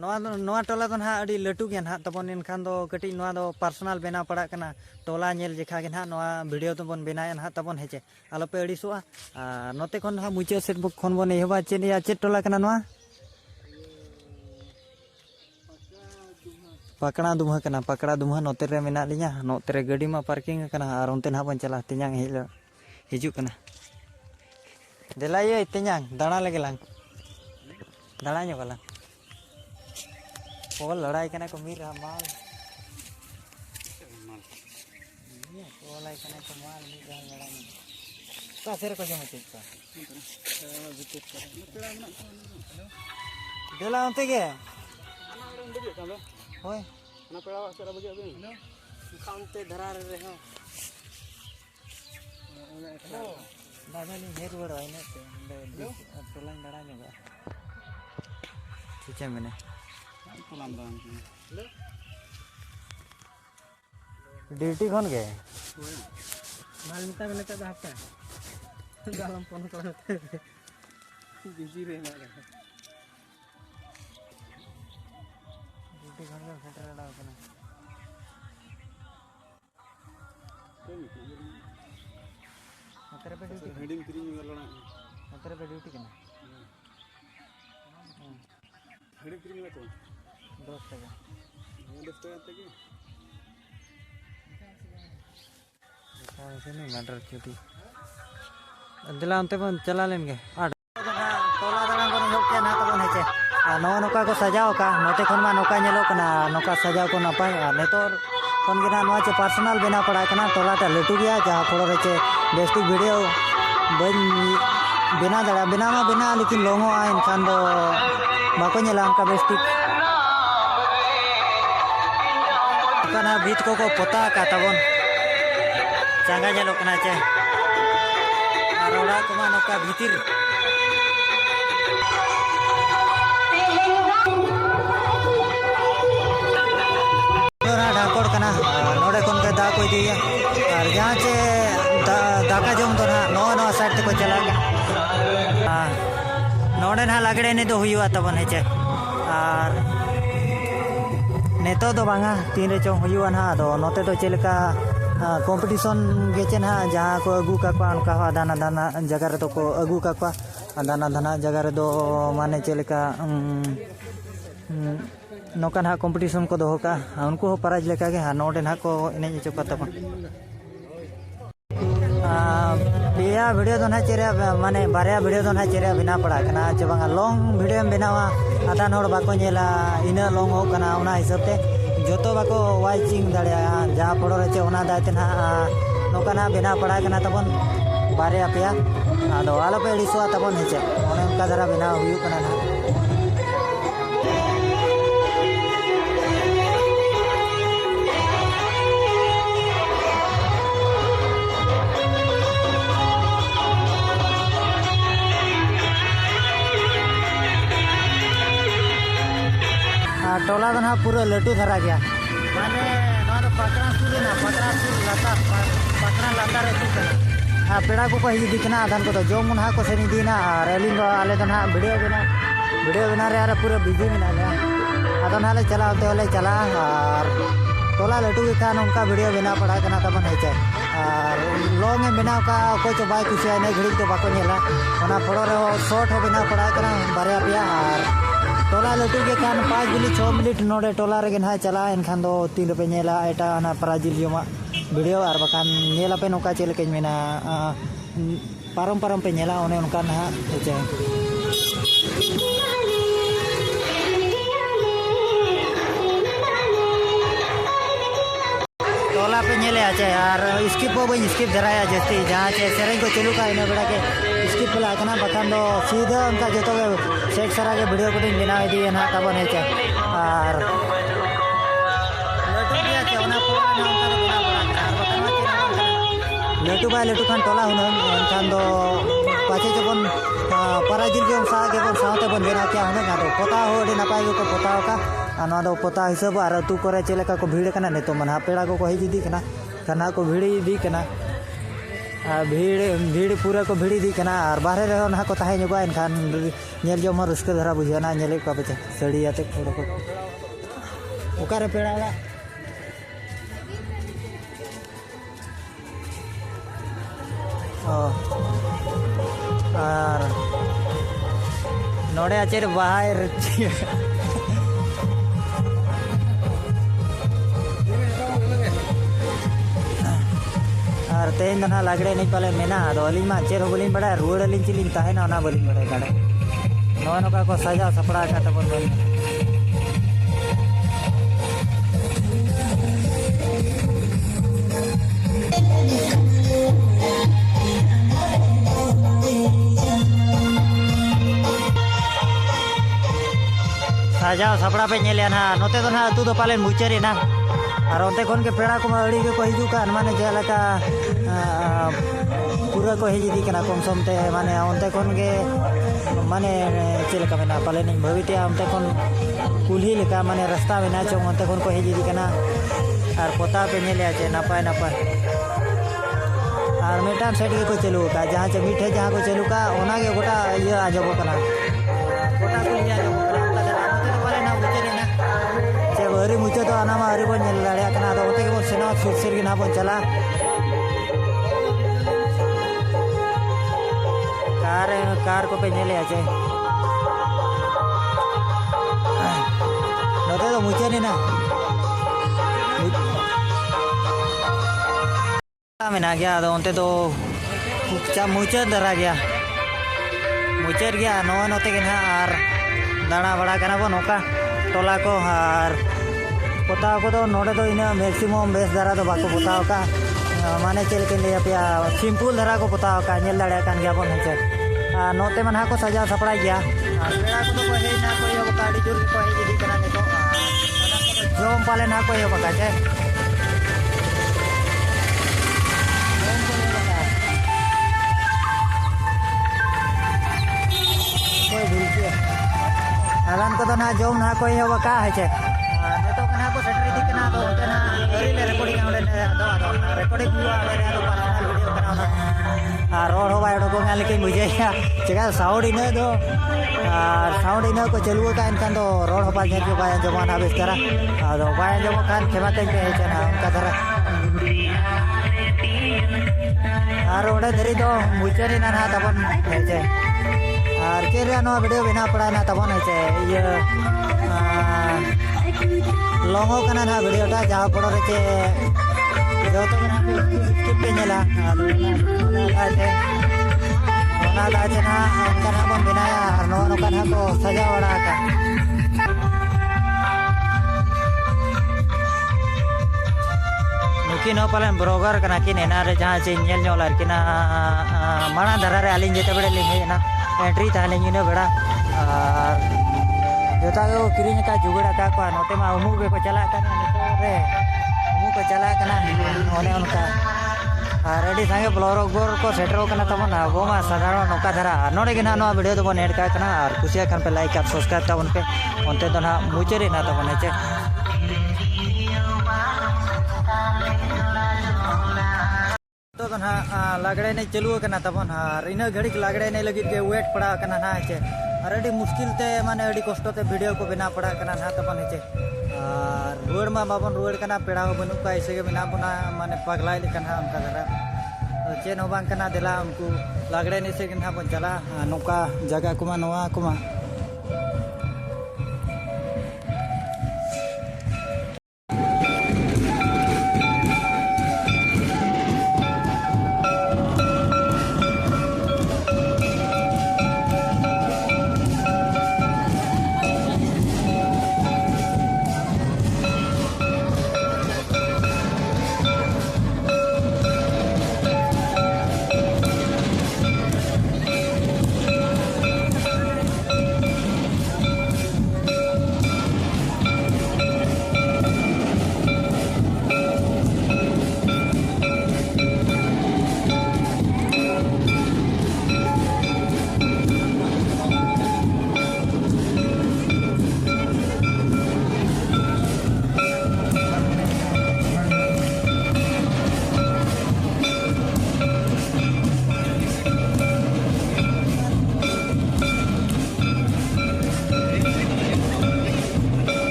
नवा टोला तो ना अड़ी लटू के ना तबन इनखान दो कटी नवा दो पर्सनल बेना पड़ा कना टोला नेल जेखा के ना नवा वीडियो तो बन बेना ना तबन हेचे आलोपे अड़ीसोआ नोते खन ना मुचे सेट खन बन एहबा चेन या चेट टोला कना नवा पकड़ा दुम्हा नोते रे मेना लिया नोते रे गाड़ी मा पार्किंग कना और उनते ना बन चला तियांग हिजू कना देला ये तियांग दाना लगेलांग दाना ᱧᱚᱜᱟᱞᱟᱝ Pol लड़ाई करने को मिल रहा माल ये पोलाई करने को माल मिल रहा लड़ाई में कासेर को जमा चीज का देला उनते के होय ना पेड़ा वासरा बगे अबे काउंटे धरा रहे हो दादा ने हेर वर आई ना टोला लड़ाई में ठीक है मैंने ड्यूटी कौन गए माल मिता मैंने तो दापता दालम फोन करते बिजी रहना ड्यूटी कौन गए सेंटर डाल करना मतलब पे ड्यूटी हेडिंग 3 में लड़ा मतलब पे ड्यूटी करना हेडिंग 3 में तो 10 टका तक ऐसे नहीं मैटर क्योंकि दिला अंते बन चला लेंगे टोला दाना बन होक के ना तबन हेचे नो नोका को सजाव का नोते खन मा नोका नेलो कना नोका सजाव को नपाय नेतोर खन गे ना नोआ चे पर्सनल बेना पड़ा कना टोला टा लटू गया जहां फोड़ो रेचे बेस्टिक वीडियो बन बेना दड़ा बेना मा बेना लेकिन लोंगो आ इनखान दो बाको नेला का बेस्टिक कना भीत को पोता का तबन चांगा जलो कना चे रोड़ा को नौका भीतिर ढाकोड़ कना नोड़े खन के दा को दिया और जहाँ चे दाका जम तो ना नवा साइड तक चला नोड़े ना लगड़े ने तो हुआ तबन हेचे और नेतो तो बांगा तीन रे चों हुआ ना दो नोते तो चेलका कंपटीशन गेचे ना जहाँ को अगू का उनका दाना दाना जगह रे तो को अगू का दाना दाना जगह रे दो माने चेलका नौका ना कंपटीशन को दोहो का उनको हो प्राइज लेका के नोडे ना को इने चोका तब पेया वीडियो तो ना चेरे माने बारया वीडियो तो ना चेरे बिना पड़ा कना चे बांगा लॉन्ग वीडियो बनावा आदान होड़ बाको नेला इना लॉन्ग हो कना उना हिसाब ते जोतो बाको वाचिंग दाड़िया जहाँ पड़ो रे उना दायते ना नौका ना बिना पड़ा कना तबन बारया पेया आदो आलो पे डिसवा तबन हेचे ओने उनका जरा बिना हुयु कना ना टोला तो ना पूरा लटू धरा गया माने तो पकड़ा सूर लाता पकड़ा लाता रे पेड़ा को हिजी दिखना आधान को तो जो मुना को सेनी दीना और एलिन दो आले तो ना वीडियो बिना रे यार पूरा बिजी मिना ले आदो ना ले चला होते वाले चला और टोला लटू के खान उनका वीडियो बिना पड़ा कना तबन हेचे और लॉन्ग में बिना का कोई तो बाय कुछ ने घड़ी तो बाको नेला ओना फोटो रे शॉर्ट हो बिना पड़ा कना बारया पिया और टोला लटू के खान 5 मिनट 6 मिनट नोडे टोला रे ना चला एनखान दो 3 रुपए नेला एटा ना प्राजिल जमा वीडियो और बखान नेला पे नोका चेल के मेना पारम पे नेला ओने उनका ना हेचे टोला पे नेले आचे यार स्किप हो बई स्किप धराया जस्ती जहां चे सेरें को चलू का इने बड़ा के स्किप ला कना बखान दो सीधा उनका जतो सेट सरा के वीडियो कटिंग बिना दी ना तबन हेचे और लटू दिया के ओना पूरा ना उनका बिना लटू बाय लटू खान टोला हुन खान दो पाचे जबन पराजिल के सा के बन साथे बन बेना क्या हुन गादो पोता हो डी नपाय को पोता का अना दो पोता हिसाब और तू करे चलेका को भीड़ कना ने तो मना पेड़ा को हिजी दी कना खाना को भीड़ दी कना भीड़ भीड़ पूरा को भीड़ दी कना और बाहर रहो ना को ताहे जोगा एनखान नेल जो मर रस्क धरा बुझाना नेले को पे सड़ी आते फोटो को ओकारे पेड़ा ला और नोड़े आचेर बाहर और तेन ना लागड़े नहीं पाले मेना तो अली मा चेर हो बलिन बड़ा रोड अली चिलिन ताहे ना ना बलिन बड़ा गाड़े नो नोका को सजा सपड़ा का तबन बन सजा सपड़ा पे नेले ना नोते तो ना तू तो पाले मुचेरी ना और अंते खन के पेड़ा को अड़ी को हिजुका माने जेलका पूरा को हिजी कना कम समते माने अंते खन के माने चेलका मेना पाले नहीं भविते अंते खन कुल्ही लेका माने रास्ता मेना चो अंते खन को हिजी कना और पोता पे नेले आचे नपाय नपाय और मेटान साइड के को चलू का जहां से मीठे जहां को चलू का ओना के गोटा ये आजबो कना गोटा को ये आजबो कना अंते तो पाले ना उचेरी ना हरी मुझे तो आना हरी बन लड़िया कना तो होते के सेना सुरसर की ना बन चला कार को पे नेले आचे नोते तो मुझे नहीं ना मेना गया तो उनते तो मुझे डरा गया मुझे गया नवा नोते के ना और दाना बड़ा करना बो नौका टोला को और पोता को तो नोड़े तो इन मैक्सिमम बेस धरा तो बाको पोताव का माने चल के लिए पे सिंपल धरा को पोताव का नेल दाड़े कान गया बन हेचे नोते मन को सजा सपड़ा गया पेड़ा को तो हे ना कोई हो काडी जुर को हे जदी कना ने तो जोम पाले ना कोई हो बका कोई भूल के आलान को तो ना जोम ना कोई हो बका हेचे तो कना को सेटरी दी कना तो ना अरी ले रिकॉर्डिंग ओडे ने तो रिकॉर्डिंग हुआ अरे तो पर्सनल वीडियो कना रोड हो बायडो को गाले के मुझे चेका साउंड इन दो साउंड इन को चलुआ का इनकान तो रोड हो पाजे के बाय जमाना बेस करा तो बाय जम खान खेमा के हेचे ना उनका धरा और ओडे धरी तो मुचरी ना ना तबन हेचे और केरिया नो वीडियो बिना पड़ा ना तबन हेचे ये लॉन्गो कना ना वीडियो टा जहाँ पड़ो रे जो तो ना स्किप पे नेला आते ओना दाचे ना कना बन बनाया और नो नो कना को सजा वड़ा का नुकी नो पालन ब्लॉगर कना कि नेना रे जहाँ से नेल नो लार किना माना धरा रे आलिन जेते बड़े लिंगे ना एंट्री ताले इन बड़ा जोता को किरिंग का जुगड़ा का को नोते मा उमु बे को चला कना नितो रे उमु को चला कना ओने उनका रेडी संगे ब्लॉगर को सेटरो कना तमन वो मा साधारण नोका धरा नोडे के ना नो वीडियो तो बन ऐड का कना और कुसिया खान पे लाइक और सब्सक्राइब ताबन पे ओनते तो ना मुचेरे ना तबन हेचे तो ना लागड़े ने चलू कना तबन इना घड़ी लागड़े ने लगी के वेट पड़ा कना ना हेचे और अड़ी मुश्किल ते माने अड़ी कष्ट ते वीडियो को बना पड़ा कना ना तबन हेचे रुआड़ मा बाबन रुआड़ कना पेड़ा हो बनु का ऐसे के बिना बना माने पगलाय लेकन हा उनका धरा चेन हो बांग कना देला उनको लागड़े ने से कना बन चला नोका जगह कुमा नोआ कुमा